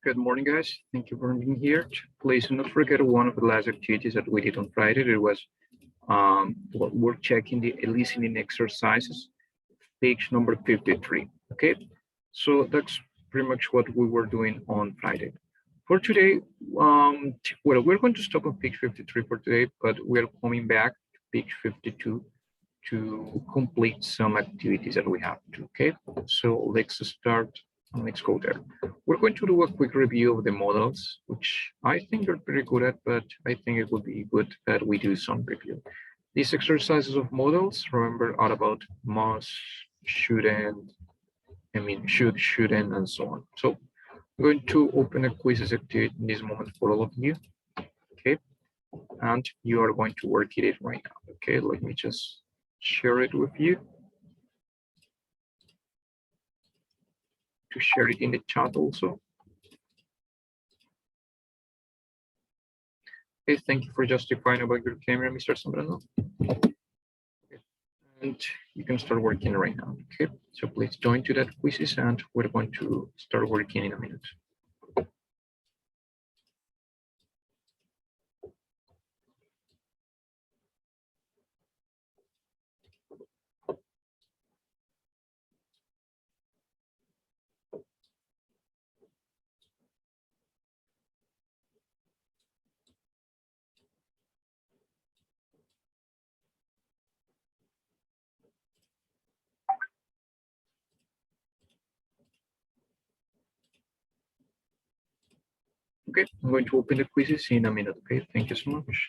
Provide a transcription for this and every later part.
Good morning, guys. Thank you for being here. Please do not forget one of the last activities that we did on Friday. It was we're checking the listening exercises, page number 53. Okay, so that's pretty much what we were doing on Friday. For today, well, we're going to stop on page 53 for today, but we're coming back to page 52 to complete some activities that we have to. Okay, so let's start. Let's go there. We're going to do a quick review of the models, which I think you're pretty good at, but I think it would be good that we do some review. These exercises of models, remember, are about must, shouldn't, shouldn't, and so on. So I'm going to open a quizzes activity in this moment for all of you. Okay, and you are going to work it right now. Okay, let me just share it with you. To share it in the chat also. Okay, thank you for justifying about your camera, Mr. Zambrano. Okay. And you can start working right now. Okay, so please join to that quizzes and we're going to start working in a minute. Okay, I'm going to open the quizzes in a minute. Okay, thank you so much.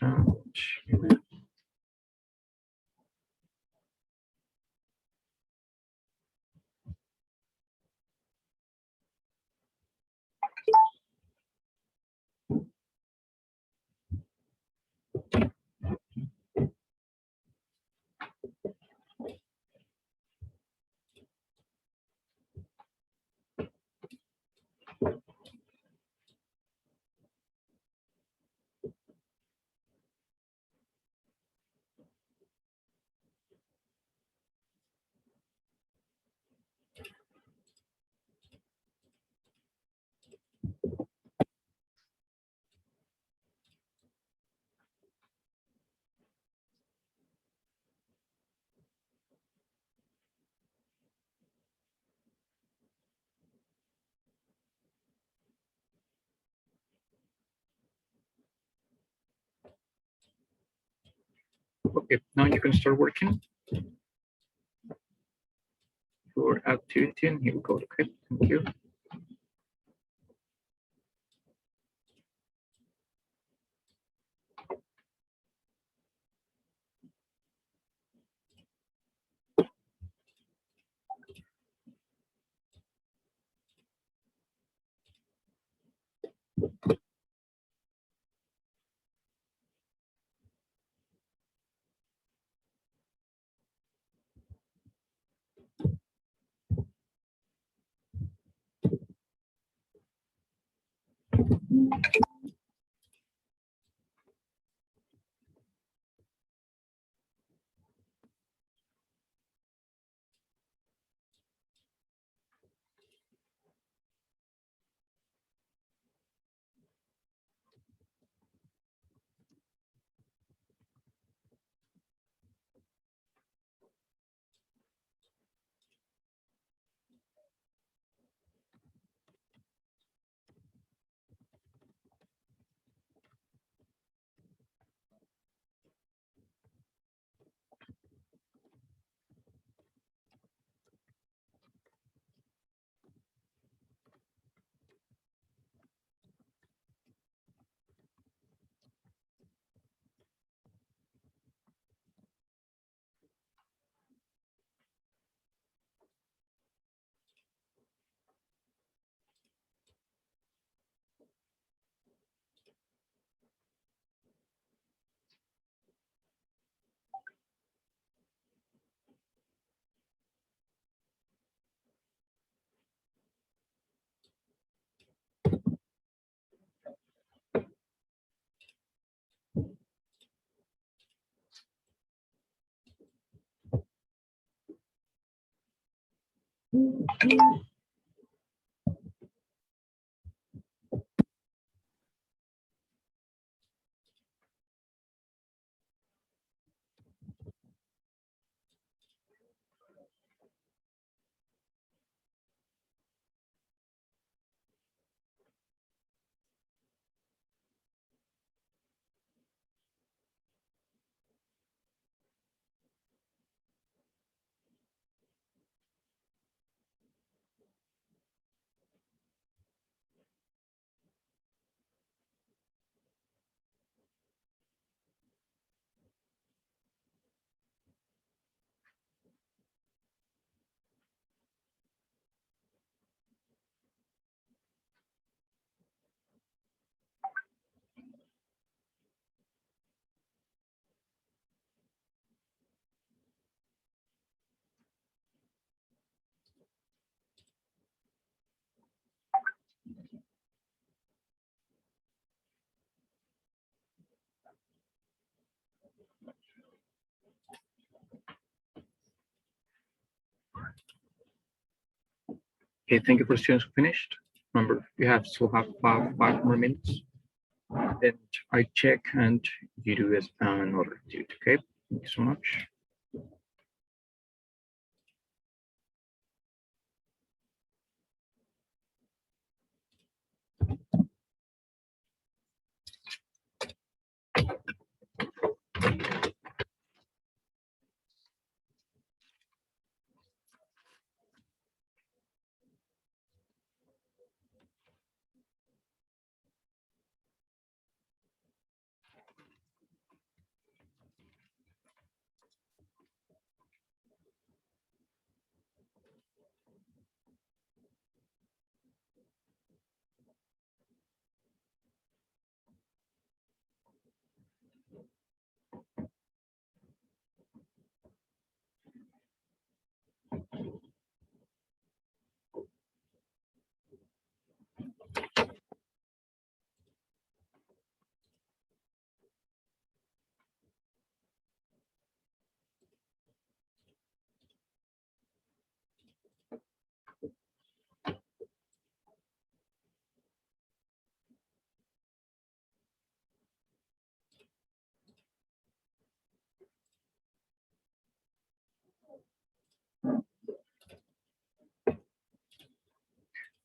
Okay, now you can start working your activity and here we go. Okay, thank you. Okay, thank you for students who finished. Remember, you have still have five more minutes. Then I check and you do as another activity. Okay, thank you so much.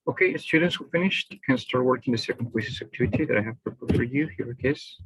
Okay, students who finished can start working the second quizzes activity that I have prepared for you. Here it is.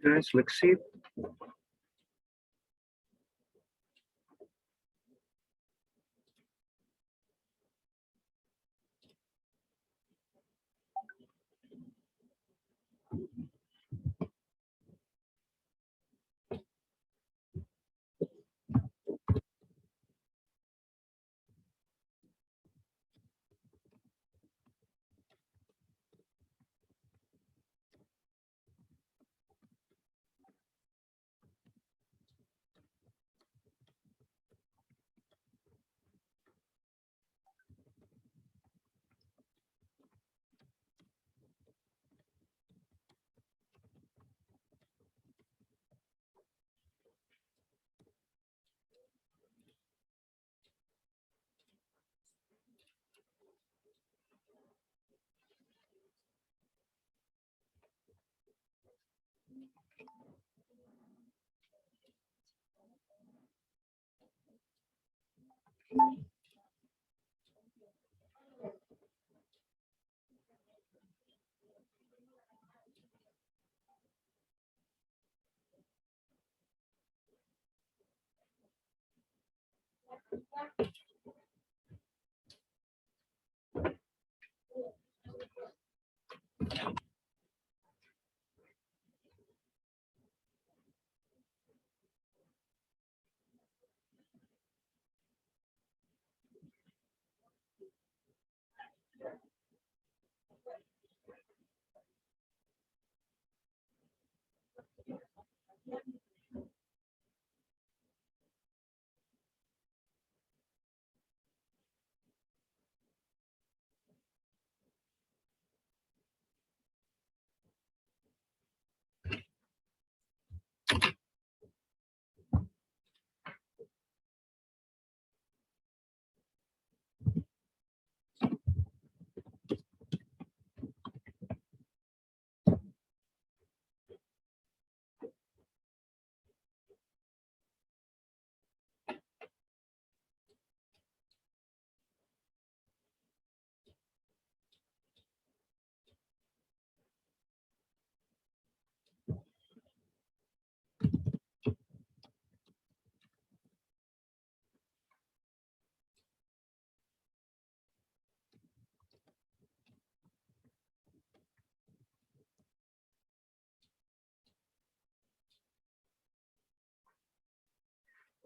Guys, let's see.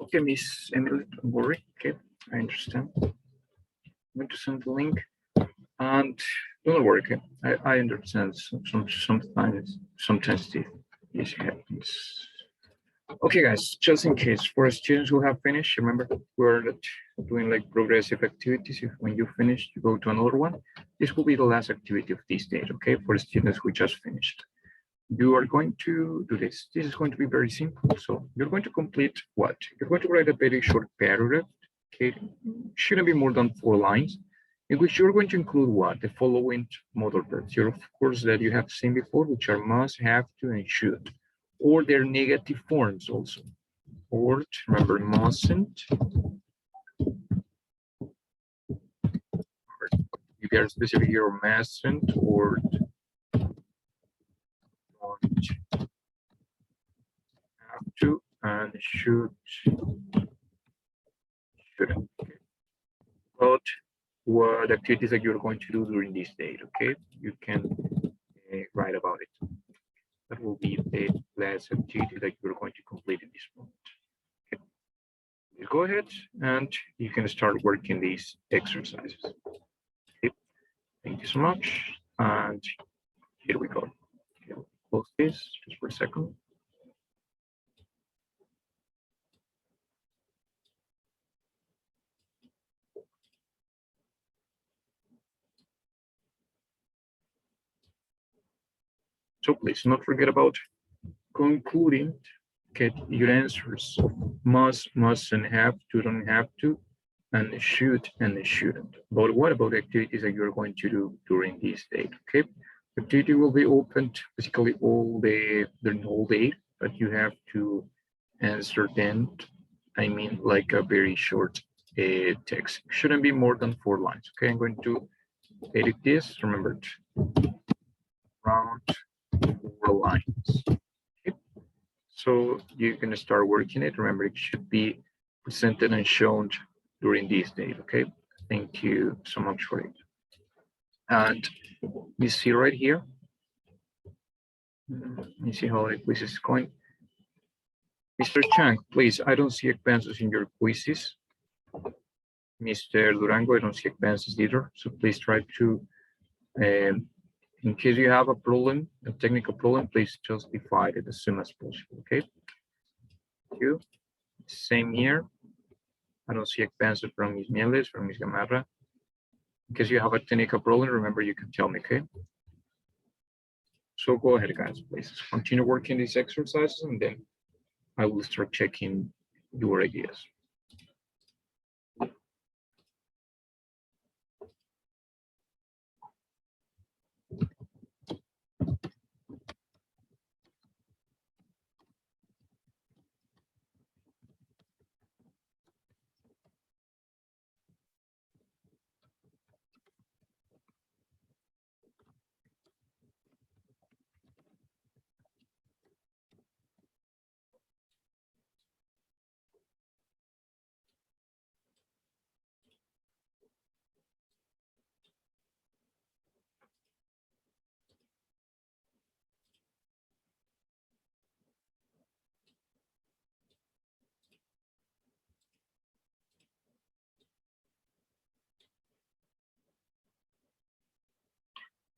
Okay, Miss Emily, don't worry. Okay, I understand. I'm going to send the link, and don't worry. Okay, I understand. Sometimes this happens. Okay, guys, just in case for students who have finished, remember we're doing like progressive activities. If when you finish, you go to another one. This will be the last activity of this day. Okay, for the students who just finished. You are going to do this. This is going to be very simple. So you're going to complete what? You're going to write a very short paragraph. Okay, shouldn't be more than 4 lines, in which you're going to include what? The following modal verbs. You're, of course, that you have seen before, which are must, have to, and should, or their negative forms also. Or remember, mustn't. If you are specific here, or mustn't, or don't have to, and shouldn't. Okay. But what activities that you're going to do during this day, okay? You can write about it. That will be the last activity that you're going to complete in this moment. Okay. You go ahead and you can start working these exercises. Okay. Thank you so much. And here we go. Okay. Close this just for a second. So please not forget about concluding, get your answers. Must, mustn't, have to, don't have to, and should and shouldn't. But what about the activities that you're going to do during this day? Okay, the activity will be opened basically during the whole day, but you have to answer them. I mean, like a very short text. Shouldn't be more than 4 lines. Okay, I'm going to edit this. Remember, around 4 lines. Okay. So you can start working it. Remember, it should be presented and shown during these days, okay? Thank you so much for it. And you see right here, let me see how the quiz is going. Mr. Chang, please, I don't see advances in your quizzes. Mr. Durango, I don't see advances either. So please try to, in case you have a problem, a technical problem, please justify it as soon as possible, okay? Thank you. Same here. I don't see advances from Ms. Mieles, from Ms. Gamarra. In case you have a technical problem, remember you can tell me, okay? So go ahead, guys, please continue working these exercises and then I will start checking your ideas.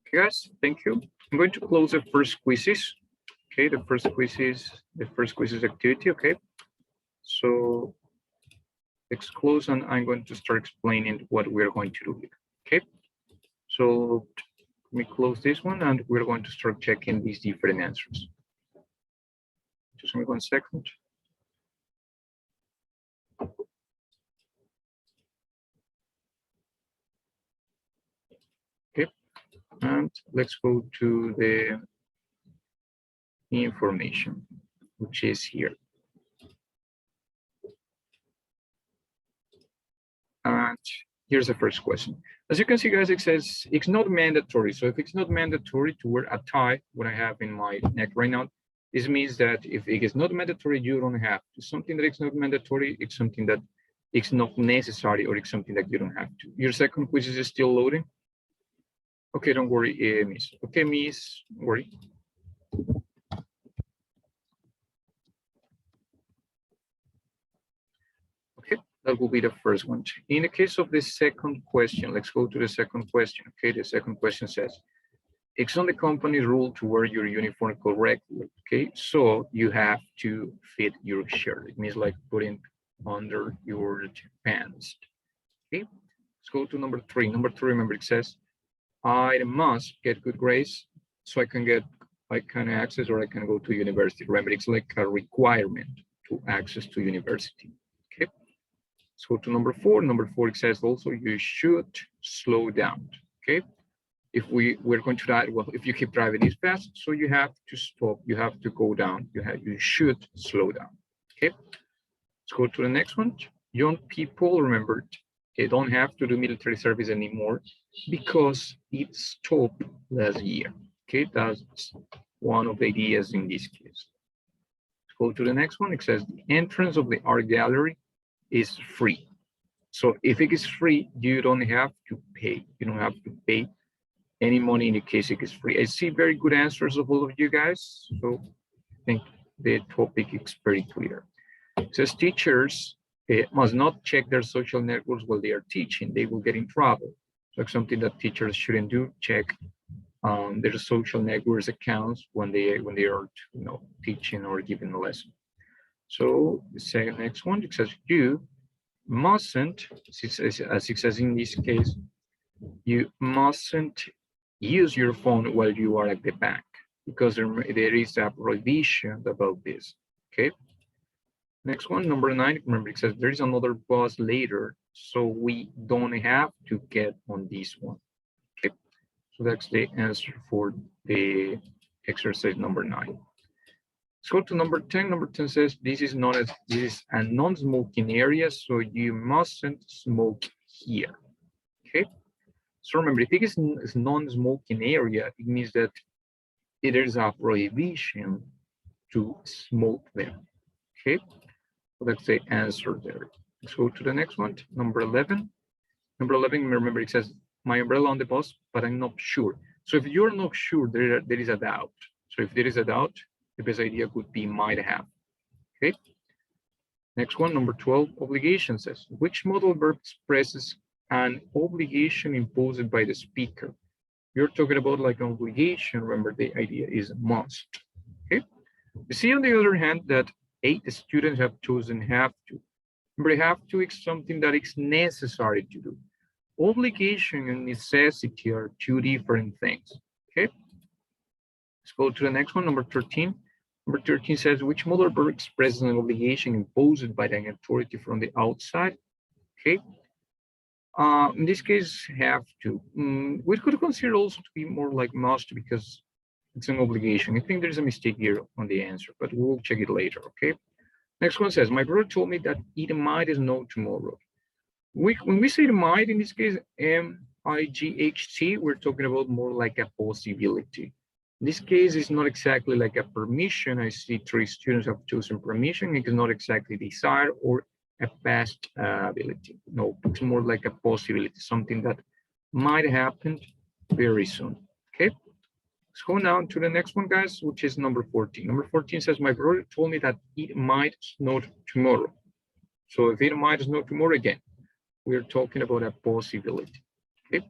Okay, guys, thank you. I'm going to close the first quizzes. Okay, the first quizzes activity, okay? So let's close and I'm going to start explaining what we're going to do here, okay? So let me close this one and we're going to start checking these different answers. Just give me 1 second. Okay, and let's go to the information, which is here. And here's the first question. As you can see, guys, it says it's not mandatory. So if it's not mandatory to wear a tie, what I have in my neck right now, this means that if it is not mandatory, you don't have to. Something that is not mandatory, it's something that it's not necessary, or it's something that you don't have to. Your second quiz is still loading. Okay, don't worry, Miss. Okay, Miss, don't worry. Okay, that will be the first one. In the case of the second question, let's go to the second question. Okay, the second question says, it's on the company's rule to wear your uniform correctly. Okay, so you have to fit your shirt. It means like putting under your pants. Okay, let's go to number 3. Number 3, remember, it says, I must get good grades so I can access or I can go to university. Remember, it's like a requirement to access to university. Okay, let's go to number 4. Number 4, it says also you should slow down. Okay, if we're going to drive, well, if you keep driving this fast, so you have to stop, you have to go down, you should slow down. Okay, let's go to the next one. Young people, remember, they don't have to do military service anymore because it stopped last year. Okay, that's one of the ideas in this case. Let's go to the next one. It says the entrance of the art gallery is free. So if it is free, you don't have to pay. You don't have to pay any money in the case it is free. I see very good answers of all of you guys. So I think the topic is very clear. It says teachers must not check their social networks while they are teaching. They will get in trouble. So it's something that teachers shouldn't do. Check their social networks accounts when they are teaching or giving a lesson. So the second next one, it says you mustn't, as it says in this case, you mustn't use your phone while you are at the bank because there is a prohibition about this. Okay. Next one, number 9. Remember, it says there is another bus later, so we don't have to get on this one. Okay. So that's the answer for the exercise number 9. Let's go to number 10. Number 10 says this is a non-smoking area, so you mustn't smoke here. Okay. So remember, if it is non-smoking area, it means that there is a prohibition to smooth them. Okay, so that's the answer there. Let's go to the next one, number 11. Number 11, remember it says, my umbrella on the bus, but I'm not sure. So if you're not sure, there is a doubt. So if there is a doubt, the best idea would be might have. Okay. Next one, number 12, obligation says, which modal verb expresses an obligation imposed by the speaker? You're talking about like an obligation. Remember, the idea is must. Okay. You see, on the other hand, that 8 students have chosen have to. Remember, have to is something that is necessary to do. Obligation and necessity are two different things. Okay. Let's go to the next one, number 13. Number 13 says, which modal verb expresses an obligation imposed by an authority from the outside? Okay. In this case, have to. We could consider also to be more like must because it's an obligation. I think there's a mistake here on the answer, but we'll check it later. Okay. Next one says, my brother told me that it might snow tomorrow. When we say it might, in this case, M-I-G-H-T, we're talking about more like a possibility. In this case, it's not exactly like a permission. I see 3 students have chosen permission. It's not exactly desire or a past ability. No, it's more like a possibility, something that might happen very soon. Okay. Let's go now to the next one, guys, which is number 14. Number 14 says, my brother told me that it might snow tomorrow. So if it might snow tomorrow again, we're talking about a possibility. Okay.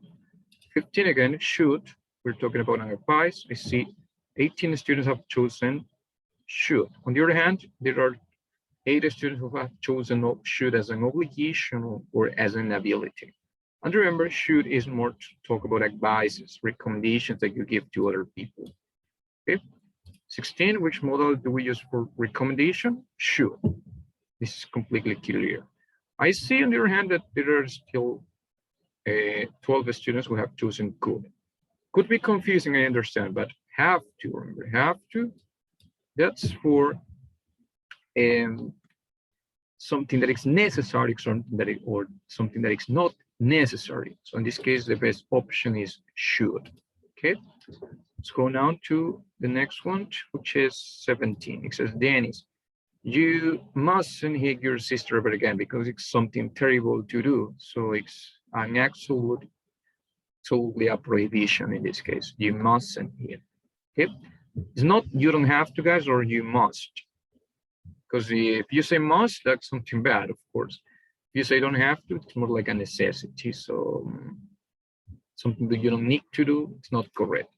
15 again, should. We're talking about an advice. I see 18 students have chosen should. On the other hand, there are 8 students who have chosen should as an obligation or as an ability. And remember, should is more to talk about advices, recommendations that you give to other people. Okay. 16, which modal do we use for recommendation? Should. This is completely clear. I see on the other hand that there are still 12 students who have chosen could. Could be confusing, I understand, but have to, remember, have to, that's for something that is necessary, or something that is not necessary. So in this case, the best option is should. Okay, let's go now to the next one, which is 17. It says, Dennis, you mustn't hit your sister ever again because it's something terrible to do. So it's an absolutely a prohibition in this case. You mustn't hit. Okay, it's not you don't have to, guys, or you must. Because if you say must, that's something bad, of course. If you say don't have to, it's more like a necessity. So something that you don't need to do, it's not correct.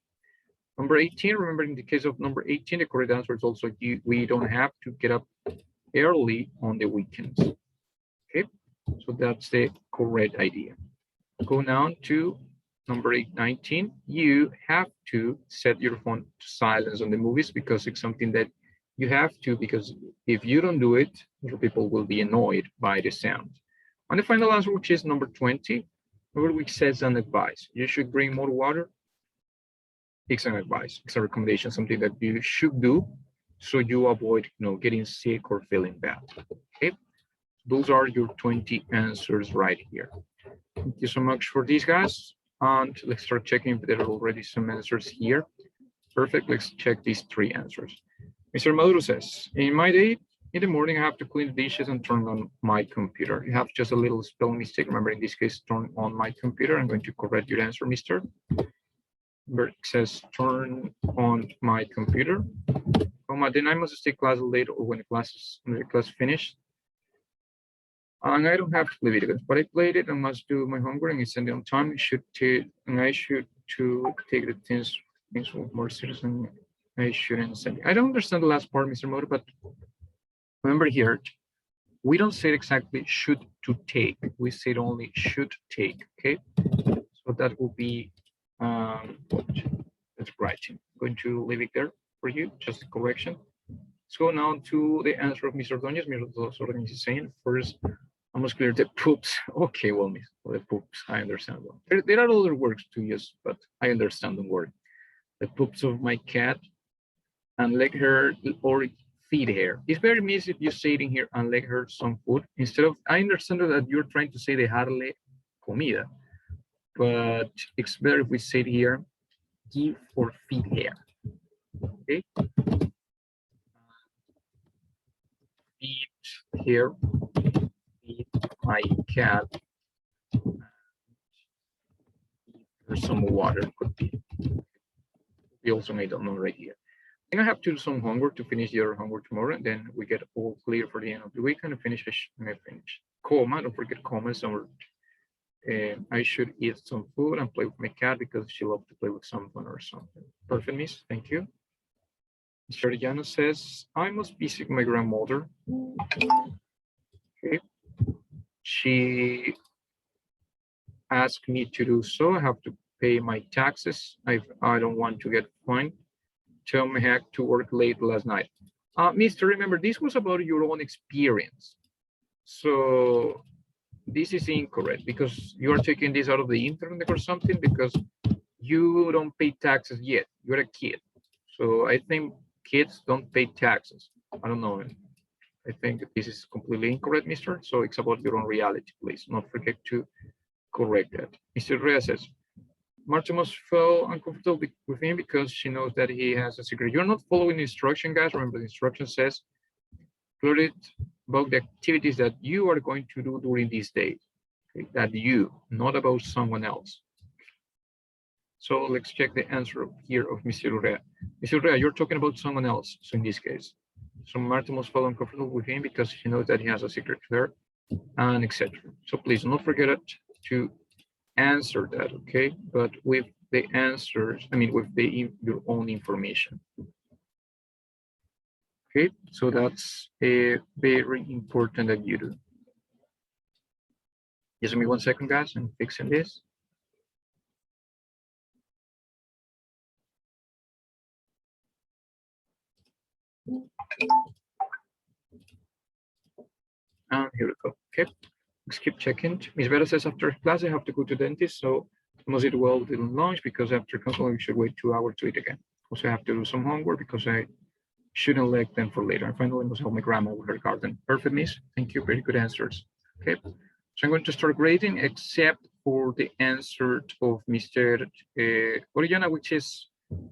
Number 18, remember in the case of number 18, the correct answer is also we don't have to get up early on the weekends. Okay, so that's the correct idea. Go now to number 19. You have to set your phone to silence on the movies because it's something that you have to, because if you don't do it, other people will be annoyed by the sound. And the final answer, which is number 20, which says an advice. You should drink more water. It's an advice. It's a recommendation, something that you should do so you avoid, getting sick or feeling bad. Okay, those are your 20 answers right here. Thank you so much for these, guys. And let's start checking if there are already some answers here. Perfect. Let's check these 3 answers. Mr. Maduro says, in my day, in the morning, I have to clean the dishes and turn on my computer. You have just a little spelling mistake. Remember, in this case, turn on my computer. I'm going to correct your answer, Mr. It says, turn on my computer. Then I must take class late or when the class finished. And I don't have to play video games, but I played it and must do my homework and send it on time. I should take the things more serious and I shouldn't send it. I don't understand the last part, Mr. Motor, but remember here, we don't say exactly should to take. We say only should take, okay? So that will be, that's right. I'm going to leave it there for you, just a correction. Let's go now to the answer of Mr. Ordonez. Mr. Ordonez is saying, first, I must clear the poops. Okay, well, Miss, the poops, I understand. Well, there are other words to use, but I understand the word. The poops of my cat, and let her or feed her. It's very easy if you say it in here and let her some food. Instead of, I understand that you're trying to say dejarle comida, but it's better if we say it here, give or feed her. Okay. here, feed my cat. There's some water, could be. We also made a note right here. I think I have to do some homework to finish your homework tomorrow, and then we get all clear for the end of the week and finish. Comma, don't forget commas. I should eat some food and play with my cat because she loves to play with someone or something. Perfect, miss. Thank you. Mr. Arellano says, I must visit my grandmother. Okay. She asked me to do so. I have to pay my taxes. I don't want to get fined. Tell me heck to work late last night. Mister, remember, this was about your own experience. So this is incorrect because you are taking this out of the internet or something because you don't pay taxes yet. You're a kid. So I think kids don't pay taxes. I don't know. I think this is completely incorrect, mister. So it's about your own reality, please. Not forget to correct that. Mr. Reyes says, Marta must feel uncomfortable with him because she knows that he has a secret. You're not following the instruction, guys. Remember, the instruction says, clear it about the activities that you are going to do during these days. Okay? That you, not about someone else. So let's check the answer here of Mr. Urrea. Mr. Urrea, you're talking about someone else. So in this case, so Marta must feel uncomfortable with him because she knows that he has a secret there, and etc. So please don't forget it to answer that, okay? But with the answers, I mean, with your own information. Okay, so that's very important that you do. Just give me 1 second, guys. I'm fixing this. And here we go. Okay, let's keep checking. Miss Vera says after class I have to go to dentist, so I must eat well till lunch because after counseling we should wait 2 hours to eat again. Also, I have to do some homework because I shouldn't let them for later. And finally, I must help my grandma with her garden. Perfect, miss. Thank you. Very good answers. Okay, so I'm going to start grading, except for the answer of Mr. Orellana, which is,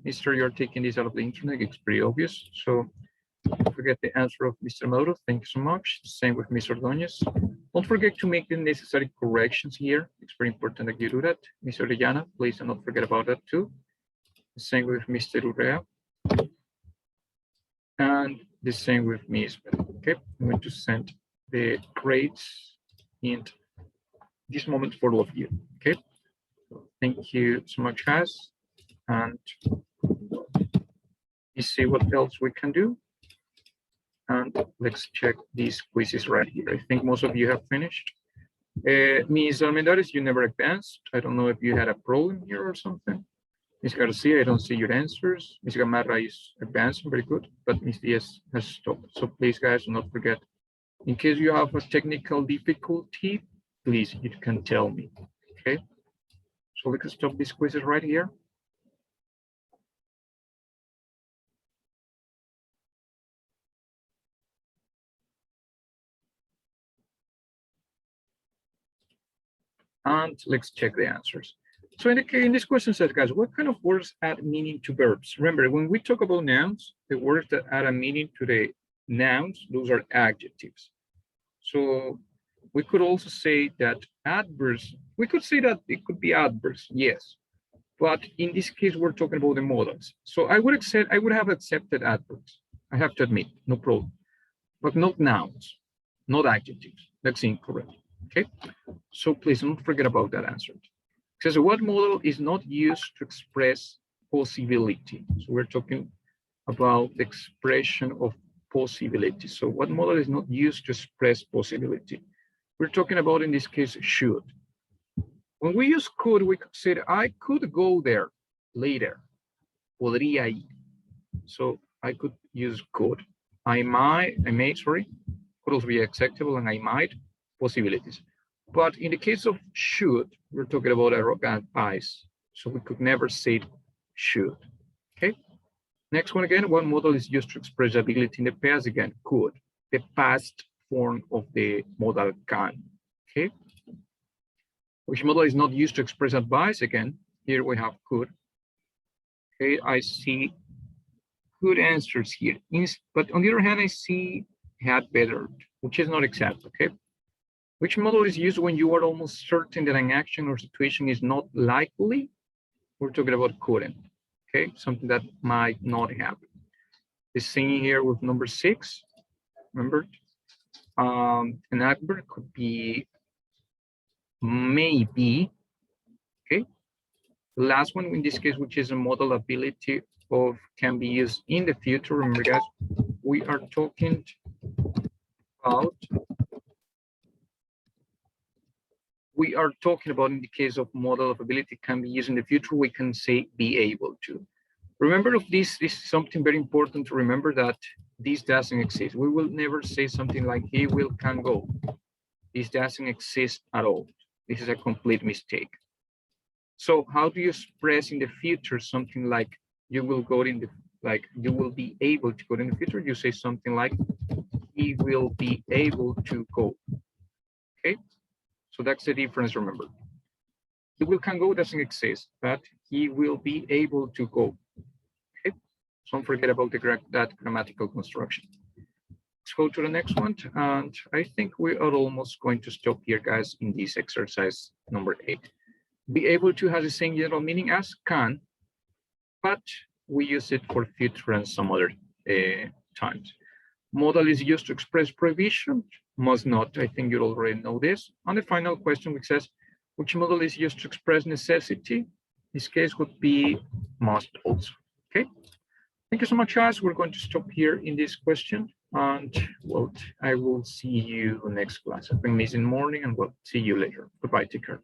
Mr. You're taking this out of the internet. It's pretty obvious. So don't forget the answer of Mr. Mauro. Thank you so much. Same with Mr. Ordonez. Don't forget to make the necessary corrections here. It's very important that you do that. Mr. Orellana, please do not forget about that too. Same with Mr. Urrea. And the same with me as well. Okay, I'm going to send the grades in this moment for all of you. Okay, so thank you so much, guys. And let's see what else we can do. And let's check these quizzes right here. I think most of you have finished. Ms. Almendares, you never advanced. I don't know if you had a problem here or something. Ms. Garcia, I don't see your answers. Ms. Gamarra is advancing, very good, but Ms. Diaz has stopped. So please, guys, do not forget. In case you have a technical difficulty, please, you can tell me, okay? So we can stop these quizzes right here. And let's check the answers. So in this question says, guys, what kind of words add meaning to verbs? Remember, when we talk about nouns, the words that add a meaning to the nouns, those are adjectives. So we could also say that adverbs, we could say that it could be adverbs, yes. But in this case, we're talking about the modals. So I would have accepted adverbs. I have to admit, no problem. But not nouns, not adjectives. That's incorrect. Okay. So please don't forget about that answer. It says what modal is not used to express possibility. So we're talking about the expression of possibility. So what modal is not used to express possibility? We're talking about, in this case, should. When we use could, we could say, I could go there later. Podría ir. So I could use could. I may, sorry, could also be acceptable, and I might, possibilities. But in the case of should, we're talking about arrogant eyes. So we could never say should. Okay. Next one again, one modal is used to express ability in the past again, could. The past form of the modal can. Okay. Which modal is not used to express advice again? Here we have could. Okay, I see good answers here. But on the other hand, I see had better, which is not exact, okay? Which model is used when you are almost certain that an action or situation is not likely? We're talking about couldn't, okay? Something that might not happen. The same here with number 6, remember? An adverb could be maybe, okay? The last one in this case, which is a modal ability of can be used in the future. Remember, guys, we are talking about in the case of modal of ability can be used in the future, we can say be able to. Remember of this is something very important to remember, that this doesn't exist. We will never say something like he will can go. This doesn't exist at all. This is a complete mistake. So how do you express in the future something like you will go in the, like you will be able to go in the future? You say something like he will be able to go. Okay, so that's the difference. Remember, he will can go doesn't exist, but he will be able to go. Okay, don't forget about that grammatical construction. Let's go to the next one, and I think we are almost going to stop here, guys, in this exercise number 8. Be able to has the same general meaning as can, but we use it for future and some other times. Modal is used to express prohibition, must not. I think you already know this. And the final question, which says, which modal is used to express necessity? This case would be must also. Okay. Thank you so much, guys. We're going to stop here in this question. And well, I will see you next class. I've been missing morning, and we'll see you later. Goodbye. Take care.